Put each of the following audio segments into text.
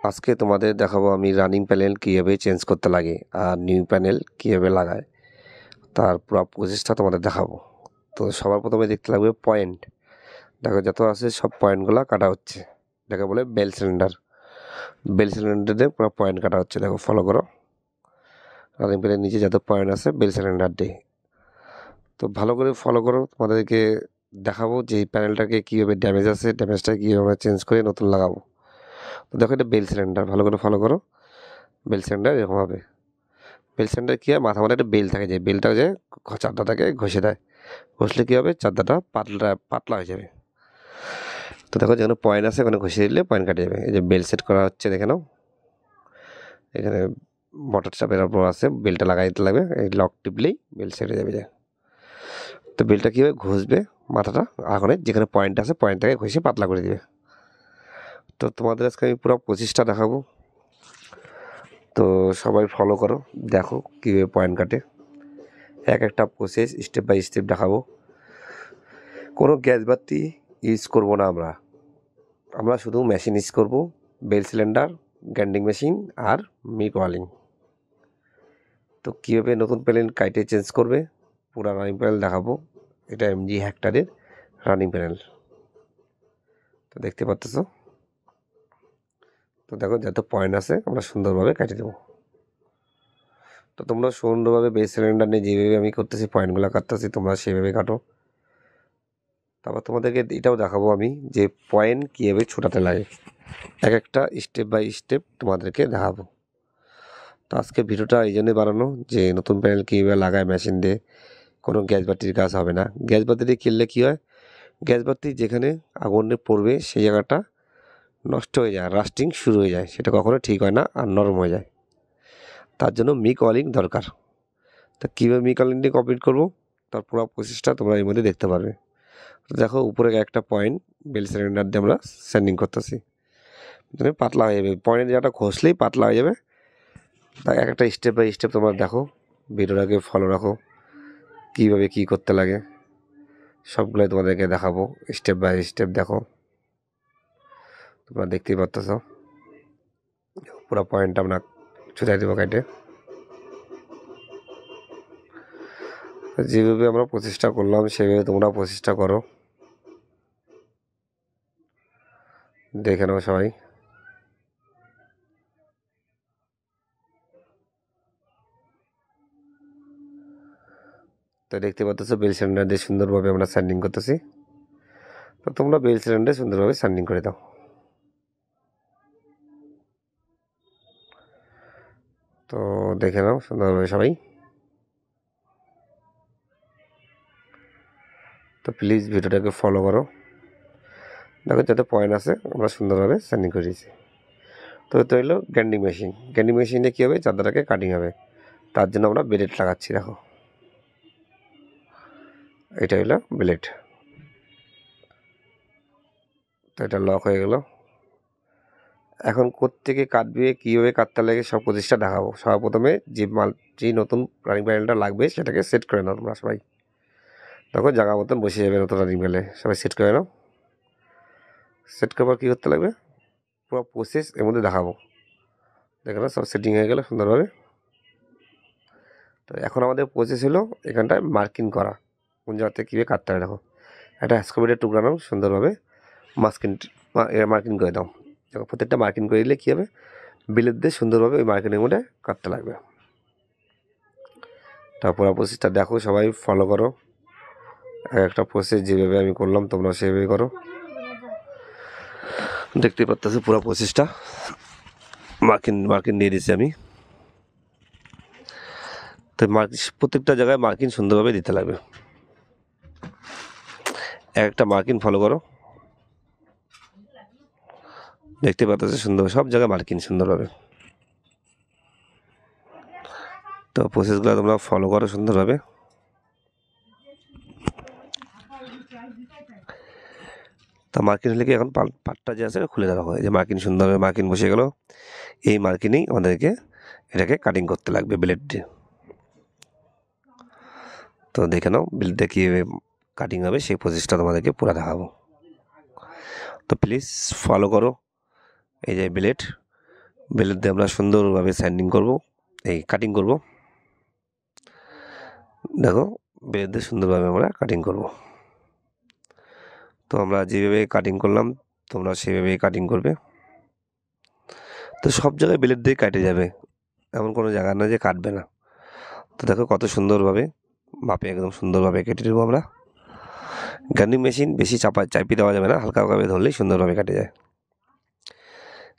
আজকে তোমাদের দেখাবো আমি রানিং প্যানেল কীভাবে চেঞ্জ করতে লাগে আর নিউ প্যানেল কীভাবে লাগায় তার পুরো প্রসেসটা তোমাদের দেখাবো। তো সবার প্রথমে দেখতে লাগবে পয়েন্ট। দেখো যত আছে সব পয়েন্টগুলো কাটা হচ্ছে, দেখো বলে বেল সিলিন্ডার। বেল সিলিন্ডারে পুরো পয়েন্ট কাটা হচ্ছে, দেখো ফলো করো। রানিং প্যানেলের নিচে যত পয়েন্ট আছে বেল সিলিন্ডার দিয়ে, তো ভালো করে ফলো করো। তোমাদেরকে দেখাবো যে এই প্যানেলটাকে কীভাবে ড্যামেজ আছে, ড্যামেজটা কীভাবে চেঞ্জ করে নতুন লাগাবো। তো দেখো এটা বেল সিলিন্ডার, ভালো করে ফলো করো। বেল সিলিন্ডার এরকম হবে। বেল সিলিন্ডার কী হয়, মাথা মাথা একটা বেল থাকে, যে বেলটা যে চারদাটাকে ঘষে দেয়, ঘষলে কী হবে চারদাটা পাতলা পাতলা হয়ে যাবে। তো দেখো যেখানে পয়েন্ট আছে ওখানে ঘষে দিলে পয়েন্ট কাটে যাবে। এই যে বেল সেট করা হচ্ছে, দেখে নাও। এখানে মোটর চাপের ওপর আছে, বেলটা লাগাই দিতে লাগবে, এই লক টিপলেই বেল সেট হয়ে যাবে। যায় তো বেলটা কীভাবে ঘষবে, মাথাটা আগুনে যেখানে পয়েন্ট আছে পয়েন্টটাকে ঘষে পাতলা করে দিবে। তো তোমাদের আজকে আমি পুরো প্রসেসটা দেখাবো, তো সবাই ফলো করো, দেখো কীভাবে পয়েন্ট কাটে। এক একটা প্রসেস স্টেপ বাই স্টেপ দেখাবো। কোনো গ্যাস বাতি ইউজ করব না, আমরা শুধু মেশিন ইউজ করব, বেল সিলিন্ডার, গ্রাইন্ডিং মেশিন আর মিক ওয়ালিং। তো কীভাবে নতুন প্যানেল কাইটে চেঞ্জ করবে পুরো রানিং প্যানেল দেখাবো। এটা এমজি হেক্টরের রানিং প্যানেল, তো দেখতে পাচ্ছ। তো দেখো যত পয়েন্ট আছে আমরা সুন্দরভাবে কাটিয়ে দেবো। তো তোমরা সুন্দরভাবে বেস সিলিন্ডার নিয়ে যেভাবে আমি করতেছি পয়েন্টগুলো কাটতেছি, তোমরা সেভাবে কাটো। তারপর তোমাদেরকে এটাও দেখাবো আমি যে পয়েন্ট কীভাবে ছোটাতে লাগে, এক একটা স্টেপ বাই স্টেপ তোমাদেরকে দেখাবো। তো আজকে ভিডিওটা এই জন্যই বানানো যে নতুন প্যানেল কীভাবে লাগায় মেশিন দিয়ে, কোনো গ্যাস বাতির কাজ হবে না। গ্যাস বাতি দিয়ে কিনলে কী হয়, গ্যাস বাতি যেখানে আগুনে পড়বে সেই জায়গাটা নষ্ট হয়ে যায়, রাস্টিং শুরু হয়ে যায়, সেটা কখনো ঠিক হয় না আর নরম হয়ে যায়। তার জন্য মিক ওয়ালিং দরকার। তা কীভাবে মিক ওয়ালিংটি কমপ্লিট করবো তার পুরো প্রসেসটা তোমরা এর মধ্যে দেখতে পারবে। দেখো উপরে একটা পয়েন্ট বেল সিলিন্ডার দিয়ে আমরা স্যান্ডিং করতেছি, পাতলা হয়ে যাবে, পয়েন্টের জায়গাটা ঘষলেই পাতলা হয়ে যাবে। তাই এক একটা স্টেপ বাই স্টেপ তোমরা দেখো, ভিডিওটাকে ফলো রাখো, কীভাবে কী করতে লাগে সবগুলোই তোমাদেরকে দেখাবো স্টেপ বাই স্টেপ। দেখো তোমরা দেখতেই পাচ্ছ, পুরো পয়েন্টটা আমরা ছুটাই দেবো কাটে। যেভাবে আমরা প্রচেষ্টা করলাম সেভাবে তোমরা প্রচেষ্টা করো, দেখে নাও সবাই। তো দেখতে পাচ্ছ বেল সিলিন্ডার দিয়ে সুন্দরভাবে আমরা স্যান্ডিং করতেছি। তো তোমরা বেল সিলিন্ডার সুন্দরভাবে স্যান্ডিং করে দাও। তো দেখে নাও সুন্দরভাবে সবাই। তো প্লিজ ভিডিওটাকে ফলো করো। দেখো যত পয়েন্ট আছে আমরা সুন্দরভাবে স্যান্ডিং করে দিয়েছি। তো এটা হলো গ্রাইন্ডিং মেশিন। গ্রাইন্ডিং মেশিনে কী হবে, চাদরটাকে কাটিং হবে, তার জন্য আমরা ব্লেড লাগাচ্ছি। দেখো এটা হলো ব্লেড। তো এটা লক হয়ে গেল। এখন কোত্থেকে কাটবে, কীভাবে কাটতে লাগে সব প্রচেষ্টা দেখাবো। সর্বপ্রথমে যে নতুন রানিং প্যানেলটা লাগবে সেটাকে সেট করে নাও তোমরা সবাই। দেখো জায়গা মতন বসে যাবে নতুন রানিং প্যানেলে, সবাই সেট করে নাও। সেট করবার কী করতে লাগবে পুরো প্রসেস এর মধ্যে দেখাবো। দেখো সব সেটিং হয়ে গেল সুন্দরভাবে। তো এখন আমাদের প্রসেস হলো এখানটায় মার্কিং করা, কোন জায়গাতে কীভাবে কাটতে হয়। দেখো একটা স্কোয়ারের টুকরা নাও, সুন্দরভাবে মার্কিং করে দাও। দেখো প্রত্যেকটা মার্কিং করে দিলে কী হবে, বিলের দিয়ে সুন্দরভাবে ওই মার্কিংয়ের মধ্যে কাটতে লাগবে। তারপর প্রসেসটা দেখো সবাই ফলো করো, একটা প্রসেস যেভাবে আমি করলাম তোমরা সেভাবে করো। দেখতে পাচ্ছ পুরো প্রসেসটা মার্কিং দিয়ে দিচ্ছি আমি। তো প্রত্যেকটা জায়গায় মার্কিং সুন্দরভাবে দিতে লাগবে, একটা মার্কিং ফলো করো। দেখতে পাচ্ছ সুন্দর সব জায়গায় মার্কিং সুন্দরভাবে। তো প্রসেসগুলো তোমরা ফলো করো সুন্দরভাবে। তা মার্কিন হলে কি এখন পাটটা যে আছে খুলে দেওয়া হয়, যে মার্কিন সুন্দরভাবে মার্কিন বসে গেল। এই মার্কিনেই আমাদেরকে এটাকে কাটিং করতে লাগবে ব্লেড দিয়ে। তো দেখে নাও ব্লেড দিয়ে কীভাবে কাটিং হবে সেই প্রসেসটা তোমাদেরকে পুরো দেখাবো। তো প্লিজ ফলো করো। এই যে ব্লেড, ব্লেড দিয়ে আমরা সুন্দরভাবে স্যান্ডিং করব, এই কাটিং করব। দেখো ব্লেড দিয়ে সুন্দরভাবে আমরা কাটিং করব। তো আমরা যেভাবে কাটিং করলাম তোমরা সেভাবেই কাটিং করবে। তো সব জায়গায় ব্লেড দিয়ে কাটে যাবে, এমন কোনো জায়গা না যে কাটবে না। তো দেখো কত সুন্দরভাবে মাপে একদম সুন্দরভাবে কেটে দেবো আমরা। গ্রাইন্ডিং মেশিন বেশি চাপিয়ে দেওয়া যাবে না, হালকা হালকাভাবে ধরলেই সুন্দরভাবে কাটে যায়।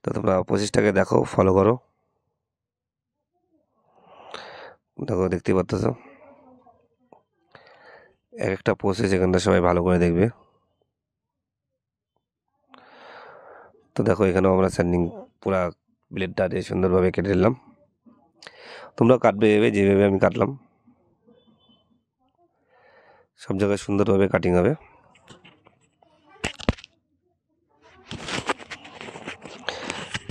তো তোমরা প্রসেসটাকে দেখো, ফলো করো। দেখো দেখতে পাচ্ছ এক একটা প্রসেস এখানটা সবাই ভালো করে দেখবে। তো দেখো এখানেও আমরা স্যান্ডিং পুরা ব্লেডটা দিয়ে সুন্দরভাবে কেটে নিলাম। তোমরা কাটবে এভাবে যেভাবে আমি কাটলাম, সব জায়গায় সুন্দরভাবে কাটিং হবে।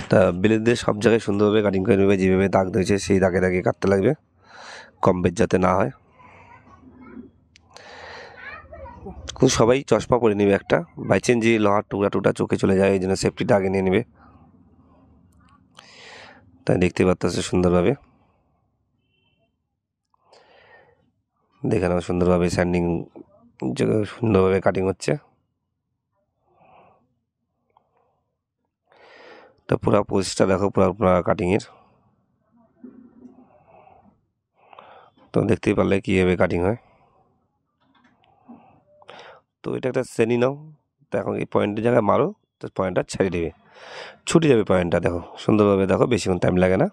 তা ব্লেড দিয়ে সব জায়গায় সুন্দরভাবে কাটিং করে নেবে, যেভাবে দাগ দিয়েছে সেই দাগে দাগে কাটতে লাগবে, কম বেশ যাতে না হয়। সবাই চশমা পরে নেবে একটা, বাই চান্স যে লোহার টুকরা টুকরা চোখে চলে যায়, এই জন্য সেফটিটা আগে নিয়ে নেবে। তাই দেখতে পাচ্ছ সুন্দরভাবে, দেখে নাও সুন্দরভাবে স্যান্ডিং সুন্দরভাবে কাটিং হচ্ছে। তো পুরো প্রসেসটা দেখো পুরো কাটিংয়ের। তো দেখতেই পারলে কীভাবে কাটিং হয়। তো এটা একটা শ্রেণী নাও। তো এখন এই পয়েন্টের জায়গায় মারো, তো পয়েন্টটা ছেড়ে দেবে, ছুটে যাবে পয়েন্টটা। দেখো সুন্দরভাবে দেখো, বেশিক্ষণ টাইম লাগে না।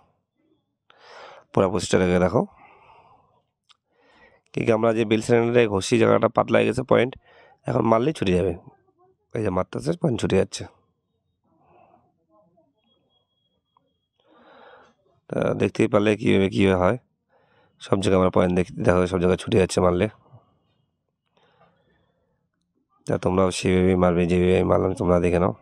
পুরো প্রসেসটা দেখো, কি আমরা যে বেল সিলিন্ডারে ঘষি জায়গাটা পাতলা হয়ে গেছে, পয়েন্ট এখন মারলেই ছুটে যাবে। এই যে মারতেছে পয়েন্ট ছুটে যাচ্ছে। তা দেখতেই পারলে কীভাবে হয়। সব জায়গায় আমরা পয়েন্ট দেখো, সব জায়গায় ছুটে যাচ্ছে মারলে। তা তোমরাও সেভাবেই মারবে যেভাবে আমি মারলাম, তোমরা দেখে নাও।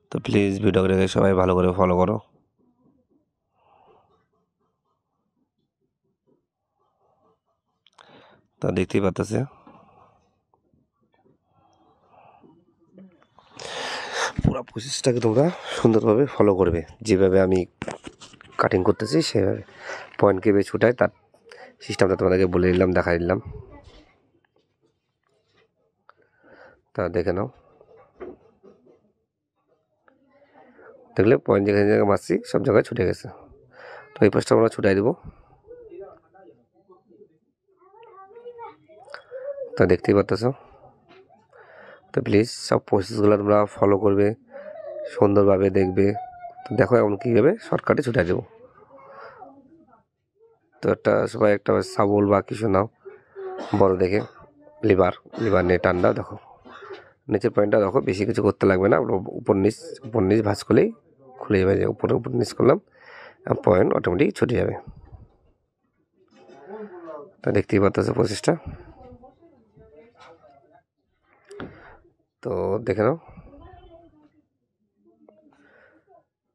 তো প্লিজ ভিডিওটাকে সবাই ভালো করে ফলো করো। তা দেখতেই পারতেছে পুরো প্রসেসটাকে তোমরা সুন্দরভাবে ফলো করবে, যেভাবে আমি কাটিং করতেছি সেভাবে। পয়েন্ট কীভাবে ছুটায় তার সিস্টেমটা তোমাদেরকে বলে দিলাম, দেখাই দিলাম। তা দেখে নাও, দেখলে পয়েন্ট যেখানে জায়গায় মারছি সব জায়গায় ছুটে গেছে। তো এই পাশটা আমরা ছুটাই দেবো। তা দেখতেই পাচ্ছ। তো প্লিজ সব প্রসেসগুলো তোমরা ফলো করবে, সুন্দরভাবে দেখবে। তো দেখো এমন কীভাবে শর্টকাটে ছুটাই দেবো। তো সবাই একটা শাবল বা কিছু নাও বড় দেখে, লিভার নিয়ে টান্ডা। দেখো নিচের পয়েন্টটা দেখো, বেশি কিছু করতে লাগবে না, উপর নিচ ভাঁজ করলেই খুলে যাবে। উপর নিচ করলাম, পয়েন্ট অটোমেটিক ছুটে যাবে। তা দেখতেই পাচ্ছ প্রসেসটা। তো দেখে নাও।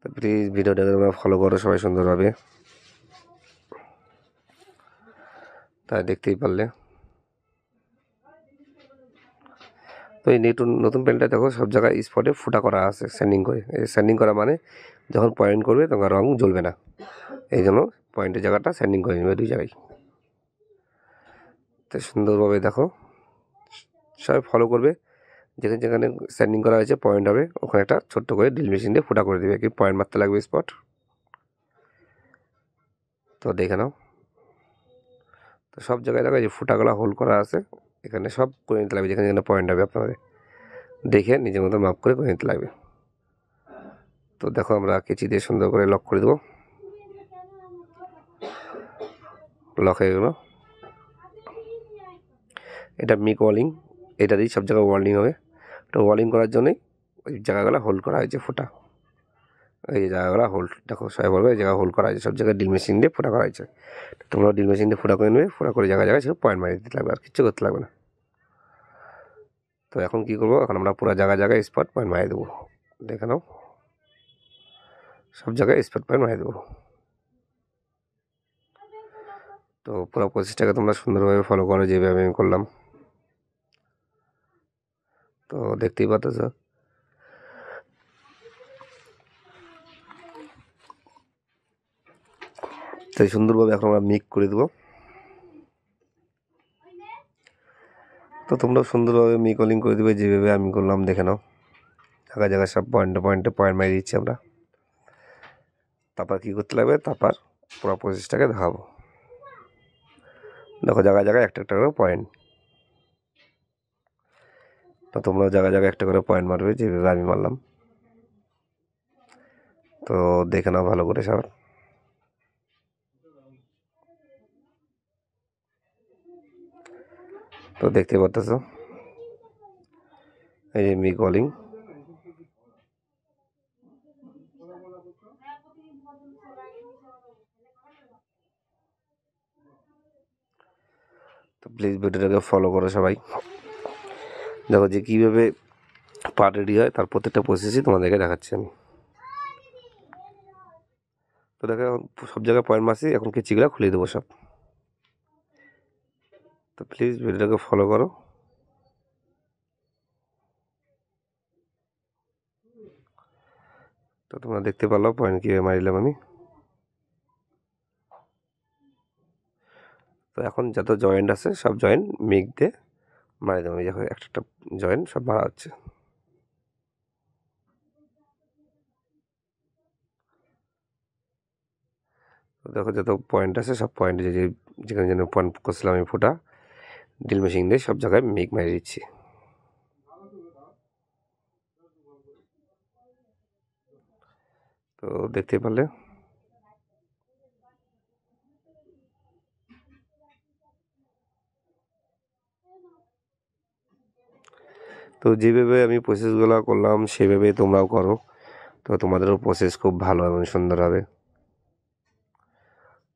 তো প্লিজ ভিডিওটাকে তোমরা ফলো করো সবাই সুন্দরভাবে। তাই দেখতেই পারলে। তো এই নতুন পেনটা দেখো সব জায়গায় স্পটে ফুটা করা আছে স্যান্ডিং করে। এই স্যান্ডিং করা মানে যখন পয়েন্ট করবে তখন রং জ্বলবে না, এই জন্য পয়েন্টের জায়গাটা স্যান্ডিং করে নেবে দুই জায়গায়। তো সুন্দরভাবে দেখো সবাই ফলো করবে। যেখানে যেখানে স্যান্ডিং করা হয়েছে পয়েন্ট হবে, ওখানে একটা ছোট্ট করে ড্রিল মেশিন দিয়ে ফুটা করে দেবে, কি পয়েন্ট মারতে লাগবে স্পট। তো দেখে নাও। তো সব জায়গায় দেখো যে ফুটাগুলো হোল করা আছে, এখানে সব করে নিতে লাগবে। যেখানে যেখানে পয়েন্ট হবে আপনাদের দেখে নিজের মতো মাপ করে নিতে লাগবে। তো দেখো আমরা কেচি দিয়ে সুন্দর করে লক করে দেবো। লক হয়ে গেলো। এটা মিক ওয়ালিং, এটা দিয়ে সব জায়গায় ওয়ার্লিং হবে। তো ওয়ার্লিং করার জন্যই ওই জায়গাগুলো হোল্ড করা হয়েছে ফুটা। এই যে জায়গাগুলো হোল্ড, দেখো সবাই বলবে এই জায়গা হোল্ড করা হয়েছে, সব জায়গায় ড্রিল মেশিন দিয়ে ফুটা করা হয়েছে। তোমরা ড্রিল মেশিন দিয়ে ফুটা করে নেবে, ফুটা করে জায়গায় জায়গায় সব পয়েন্ট মারিয়ে দিতে লাগবে, আর কিচ্ছু করতে লাগবে না। তো এখন কী করবো, এখন আমরা পুরো জায়গায় জায়গায় স্পট পয়েন্ট মারিয়ে দেবো। দেখে নাও, সব জায়গায় স্পট পয়েন্ট মারিয়ে দেবো। তো পুরো প্রসেসটাকে তোমরা সুন্দরভাবে ফলো করো যেভাবে আমি করলাম। তো দেখতেই পাচ্ছ তাই সুন্দরভাবে এখন আমরা মিক্স করে দেবো। তো তোমরাও সুন্দরভাবে মিকলিং করে দেবে যেভাবে আমি করলাম, দেখে নাও। জায়গায় জায়গায় সব পয়েন্টে পয়েন্টে পয়েন্ট মারিয়ে দিচ্ছি আমরা। তারপর কী করতে লাগবে, তারপর পুরো প্রসেসটাকে দেখাবো। দেখো জায়গায় জায়গায় একটা একটা করে পয়েন্ট। তো তোমরাও জায়গায় জায়গায় একটা করে পয়েন্ট মারবে যেভাবে আমি মারলাম। তো দেখে নাও ভালো করে সব। তো দেখতে পাচ্ছ এই যে মিকলিং। তো প্লিজ ভিডিওটাকে ফলো করো সবাই। দেখো যে কীভাবে পার্ট রেডি হয় তার প্রত্যেকটা প্রসেসই তোমাদেরকে দেখাচ্ছি আমি। তো দেখো সব জায়গায় পয়েন্ট মারছি, এখন কেচিগুলো খুলে দেবো সব। তো প্লিজ ভিডিওটাকে ফলো করো। তো তোমরা দেখতে পারলো পয়েন্ট কীভাবে মারিলাম আমি। তো এখন যত জয়েন্ট আছে সব জয়েন্ট মিক দিয়ে মারি দেবো। দেখো একটা একটা জয়েন্ট সব মারা হচ্ছে। তো দেখো যত পয়েন্ট আছে সব পয়েন্টে যেখানে যেন পয়েন্ট করছিলাম আমি ফোটা ড্রিল মেশিন দিয়ে সব জায়গায় মিক মারিয়ে দিচ্ছি। তো দেখতে পারলে। তো যেভাবে আমি প্রসেসগুলো করলাম সেভাবে তোমরাও করো। তো তোমাদেরও প্রসেস খুব ভালো এবং সুন্দর হবে,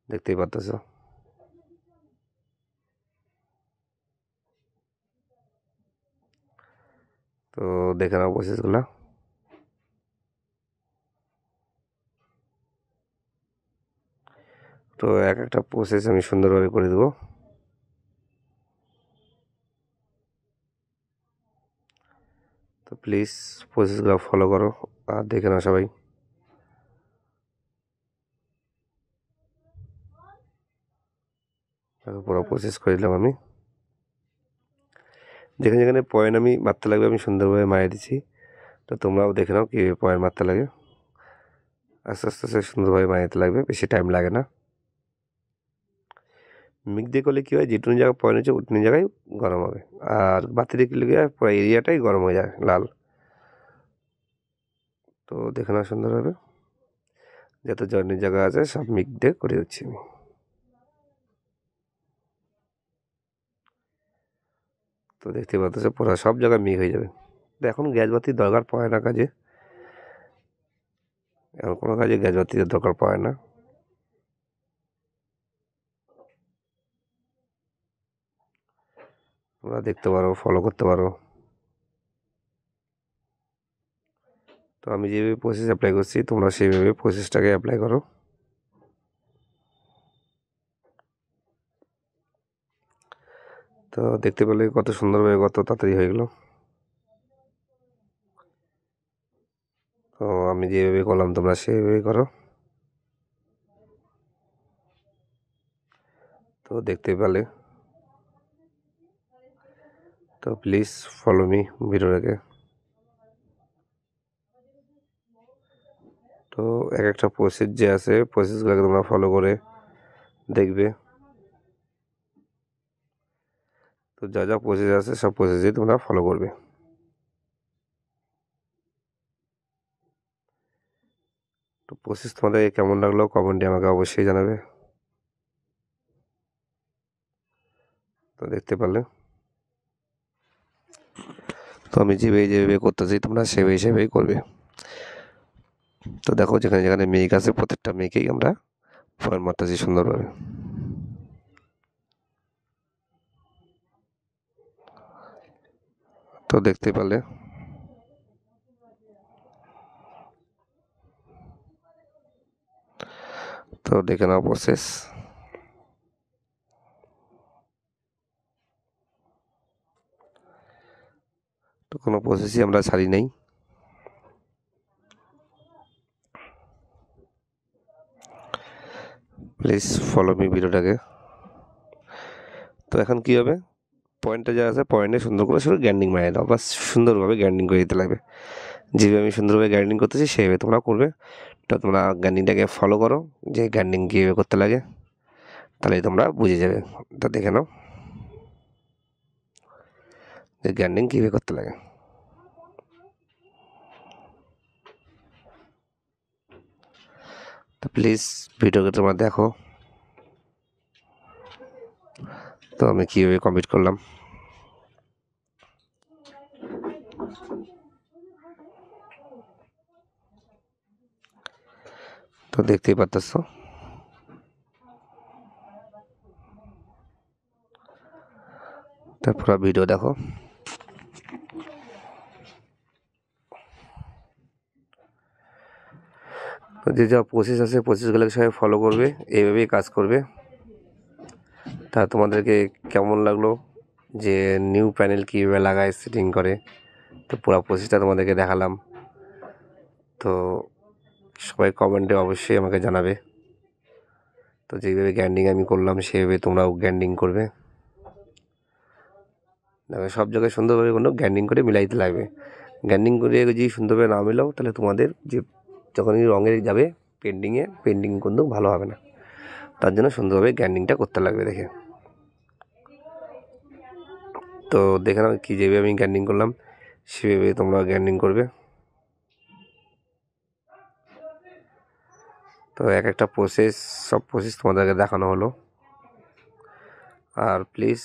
দেখতেই পারতেছ। তো দেখে নাও প্রসেসগুলো। তো এক একটা প্রসেস আমি সুন্দরভাবে করে দেবো। তো প্লিজ প্রসেসগুলো ফলো করো আর দেখে নাও সবাই। পুরো প্রসেস করে দিলাম আমি। যেখানে যেখানে পয়েন্ট আমি মারতে লাগবে আমি সুন্দরভাবে মারিয়ে দিচ্ছি। তো তোমরাও দেখে নাও কীভাবে পয়েন্ট মারতে লাগে। আস্তে আস্তে আস্তে সুন্দরভাবে মারতে লাগবে, বেশি টাইম লাগে না। মিক দিয়ে করলে কী হয়, যেটুকু জায়গায় পয়েন্ট হচ্ছে ওটুকু জায়গায় গরম হবে, আর বাতি দিয়ে করলে কী হয় পুরো এরিয়াটাই গরম হয়ে যায় লাল। তো দেখে নাও সুন্দরভাবে যত জয়েন্টের জায়গা আছে সব মিক দিয়ে করে দিচ্ছি আমি। তো দেখতে পাচ্ছ পুরো সব জায়গায় মিক হয়ে যাবে। তো এখন গ্যাস বাতির দরকার পড়ে না কাজে, এখন কোনো কাজে গ্যাস বাতির দরকার পড়ে না। তোমরা দেখতে পারো, ফলো করতে পারো। তো আমি যেভাবে প্রসেস অ্যাপ্লাই করছি তোমরা সেইভাবে প্রসেসটাকে অ্যাপ্লাই করো। তো দেখতে পেলে কত সুন্দরভাবে কত তাড়াতাড়ি হয়ে গেল। তো আমি যেভাবে করলাম তোমরা সেইভাবেই করো। তো দেখতে পেলে। তো প্লিজ ফলো মি ভিডিওটাকে। তো এক একটা প্রসেস যে আছে প্রসেসগুলোকে তোমরা ফলো করে দেখবে। তো যা যা প্রসেস আছে সব প্রসেসই তোমরা ফলো করবে। তো প্রসেস তোমাদের কেমন লাগলো কমেন্টে আমাকে অবশ্যই জানাবে। তো দেখতে পারলে। তো আমি যেভাবে যেভাবে করতেছি তোমরা সেভাবে হিসেবেই করবে। তো দেখো যেখানে যেখানে মেঘ আছে প্রত্যেকটা মেঘেই আমরা পয়েন্ট মারতেছি সুন্দরভাবে। তো দেখতে পেলে। তো দেখে নাও প্রসেস। তো কোনো প্রসেসই আমরা ছাড়ি নাই। প্লিজ ফলো মি ভিডিওটাকে। তো এখন কী হবে, পয়েন্টটা যা আছে পয়েন্টে সুন্দর করে শুধু গ্যান্ডিং মারিয়ে দাও, বাস সুন্দরভাবে গ্যান্ডিং করে দিতে লাগবে। যেভাবে আমি সুন্দরভাবে গ্যান্ডিং করতেছি সেভাবে তোমরা করবে। তো তোমরা গ্যান্ডিংটাকে ফলো করো, যে গ্যান্ডিং কীভাবে করতে লাগে, তাহলে তোমরা বুঝে যাবে। তো দেখে নাও যে গ্যান্ডিং কীভাবে করতে লাগে। তো প্লিজ ভিডিওকে তোমরা দেখো। তো আমি কীভাবে কমপ্লিট করলাম, তো দেখতেই পাচ্ছ। তারপর ভিডিও দেখো। তো যে যা প্রসেস আছে প্রসেসগুলোকে সবাই ফলো করবে, এইভাবেই কাজ করবে। তা তোমাদেরকে কেমন লাগলো যে নিউ প্যানেল কীভাবে লাগায় সেটিং করে, তো পুরো প্রসেসটা তোমাদেরকে দেখালাম। তো সবাই কমেন্টে অবশ্যই আমাকে জানাবে। তো যেভাবে গ্যান্ডিং আমি করলাম সেভাবে তোমরাও গ্যান্ডিং করবে। দেখো সব জায়গায় সুন্দরভাবে কোনো গ্যান্ডিং করে মিলাইতে লাগবে। গ্যান্ডিং করে যদি সুন্দরভাবে না মিলাও তাহলে তোমাদের যে যখনই রঙে যাবে পেন্টিং কিন্তু ভালো হবে না। তার জন্য সুন্দরভাবে গ্যান্ডিংটা করতে লাগবে দেখে। তো দেখে নাও কী যেভাবে আমি গ্যান্ডিং করলাম সেভাবে তোমরা গ্যান্ডিং করবে। তো এক একটা সব প্রসেস তোমাদেরকে দেখানো হলো। আর প্লিজ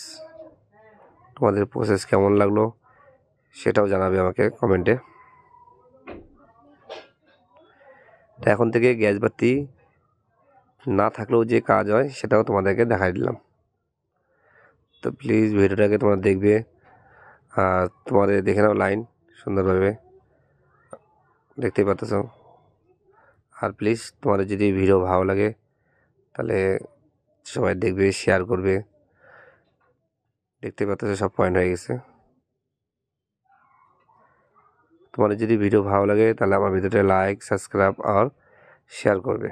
তোমাদের প্রসেস কেমন লাগলো সেটাও জানাবে আমাকে কমেন্টে। তো এখন থেকে গ্যাস বাতি না থাকলেও যে কাজ হয় সেটাও তোমাদেরকে দেখাই দিলাম। তো প্লিজ ভিডিওটাকে তোমরা দেখবে, আর তোমাদের দেখে নাও লাইন সুন্দরভাবে দেখতেই পাচ্ছ। আর প্লিজ তোমাদের যদি ভিডিও ভালো লাগে তাহলে সবাই দেখবে, শেয়ার করবে। দেখতে পাচ্ছ সব পয়েন্ট হয়ে গেছে। তোমাদের যদি ভিডিও ভালো লাগে তাহলে আমার ভিডিওটা লাইক, সাবস্ক্রাইব আর শেয়ার করবে।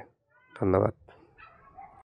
ধন্যবাদ।